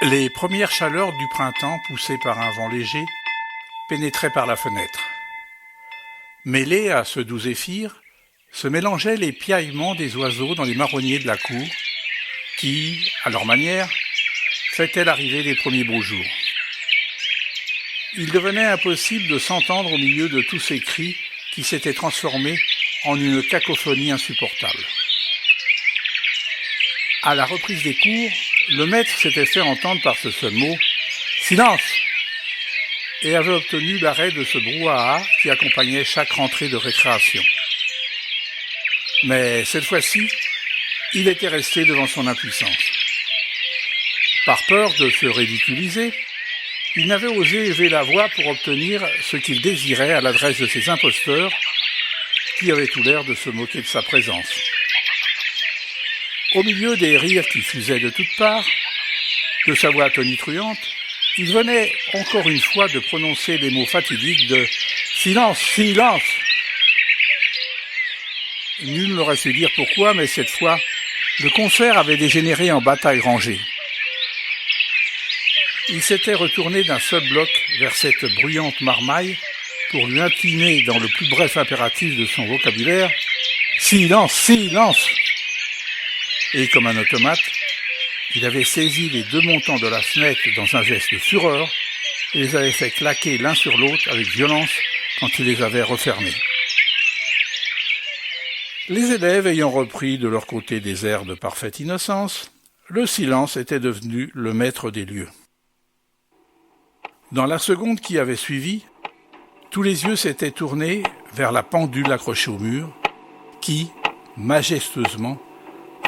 Les premières chaleurs du printemps, poussées par un vent léger, pénétraient par la fenêtre. Mêlés à ce doux zéphyr, se mélangeaient les piaillements des oiseaux dans les marronniers de la cour, qui, à leur manière, fêtaient l'arrivée des premiers beaux jours. Il devenait impossible de s'entendre au milieu de tous ces cris qui s'étaient transformés en une cacophonie insupportable. À la reprise des cours, le maître s'était fait entendre par ce seul mot « Silence !» et avait obtenu l'arrêt de ce brouhaha qui accompagnait chaque rentrée de récréation. Mais cette fois-ci, il était resté devant son impuissance. Par peur de se ridiculiser, il n'avait osé élever la voix pour obtenir ce qu'il désirait à l'adresse de ces imposteurs qui avaient tout l'air de se moquer de sa présence. Au milieu des rires qui fusaient de toutes parts, de sa voix tonitruante, il venait encore une fois de prononcer les mots fatidiques de « Silence, silence !» Nul n'aurait su dire pourquoi, mais cette fois, le concert avait dégénéré en bataille rangée. Il s'était retourné d'un seul bloc vers cette bruyante marmaille pour lui intimer dans le plus bref impératif de son vocabulaire « Silence, silence !» Et comme un automate, il avait saisi les deux montants de la fenêtre dans un geste de fureur et les avait fait claquer l'un sur l'autre avec violence quand il les avait refermés. Les élèves ayant repris de leur côté des airs de parfaite innocence, le silence était devenu le maître des lieux. Dans la seconde qui avait suivi, tous les yeux s'étaient tournés vers la pendule accrochée au mur, qui, majestueusement,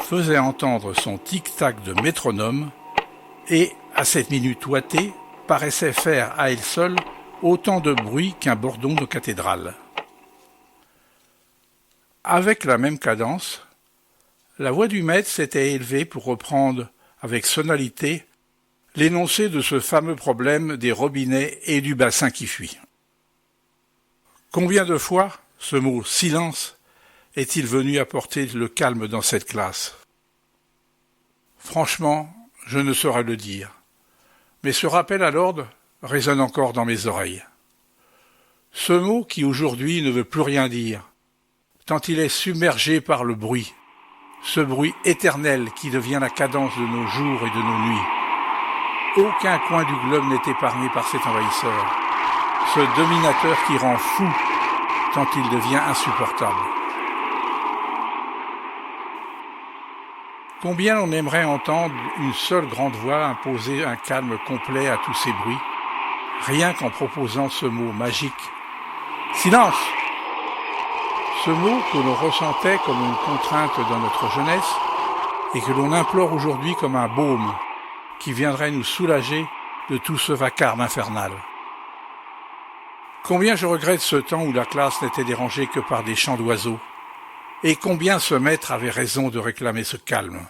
faisait entendre son tic-tac de métronome et, à cette minute ouatée, paraissait faire à elle seule autant de bruit qu'un bordon de cathédrale. Avec la même cadence, la voix du maître s'était élevée pour reprendre avec sonalité l'énoncé de ce fameux problème des robinets et du bassin qui fuit. Combien de fois ce mot « silence » est-il venu apporter le calme dans cette classe? Franchement, je ne saurais le dire, mais ce rappel à l'ordre résonne encore dans mes oreilles. Ce mot qui aujourd'hui ne veut plus rien dire, tant il est submergé par le bruit, ce bruit éternel qui devient la cadence de nos jours et de nos nuits. Aucun coin du globe n'est épargné par cet envahisseur, ce dominateur qui rend fou tant il devient insupportable. Combien on aimerait entendre une seule grande voix imposer un calme complet à tous ces bruits, rien qu'en proposant ce mot magique « Silence !» Ce mot que l'on ressentait comme une contrainte dans notre jeunesse et que l'on implore aujourd'hui comme un baume qui viendrait nous soulager de tout ce vacarme infernal. Combien je regrette ce temps où la classe n'était dérangée que par des chants d'oiseaux, et combien ce maître avait raison de réclamer ce calme.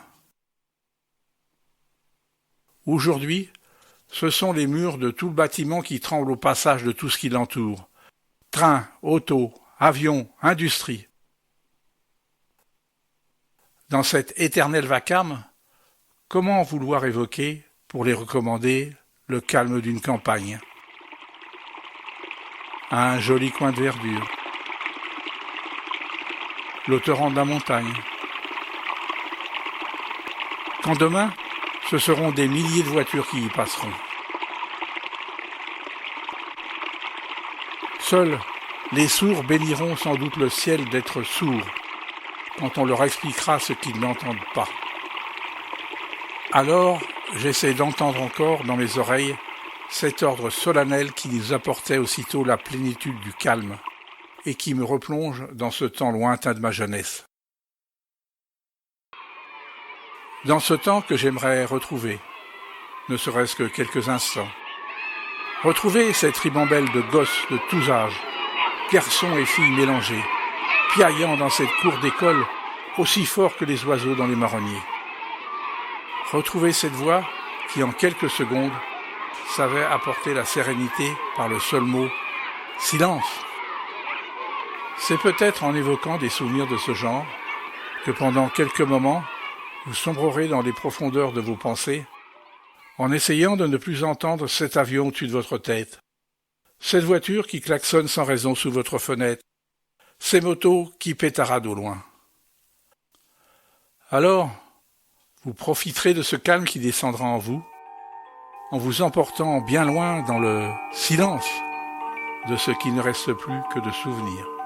Aujourd'hui, ce sont les murs de tout le bâtiment qui tremblent au passage de tout ce qui l'entoure. Trains, autos, avions, industrie. Dans cet éternel vacarme, comment vouloir évoquer, pour les recommander, le calme d'une campagne? Un joli coin de verdure. Le torrent de la montagne. Quand demain, ce seront des milliers de voitures qui y passeront. Seuls les sourds béniront sans doute le ciel d'être sourds quand on leur expliquera ce qu'ils n'entendent pas. Alors, j'essaie d'entendre encore dans mes oreilles cet ordre solennel qui nous apportait aussitôt la plénitude du calme et qui me replonge dans ce temps lointain de ma jeunesse. Dans ce temps que j'aimerais retrouver, ne serait-ce que quelques instants. Retrouver cette ribambelle de gosses de tous âges, garçons et filles mélangés, piaillant dans cette cour d'école aussi fort que les oiseaux dans les marronniers. Retrouver cette voix qui, en quelques secondes, savait apporter la sérénité par le seul mot « silence ». C'est peut-être en évoquant des souvenirs de ce genre que pendant quelques moments, vous sombrerez dans les profondeurs de vos pensées en essayant de ne plus entendre cet avion au-dessus de votre tête, cette voiture qui klaxonne sans raison sous votre fenêtre, ces motos qui pétaradent au loin. Alors, vous profiterez de ce calme qui descendra en vous emportant bien loin dans le silence de ce qui ne reste plus que de souvenirs.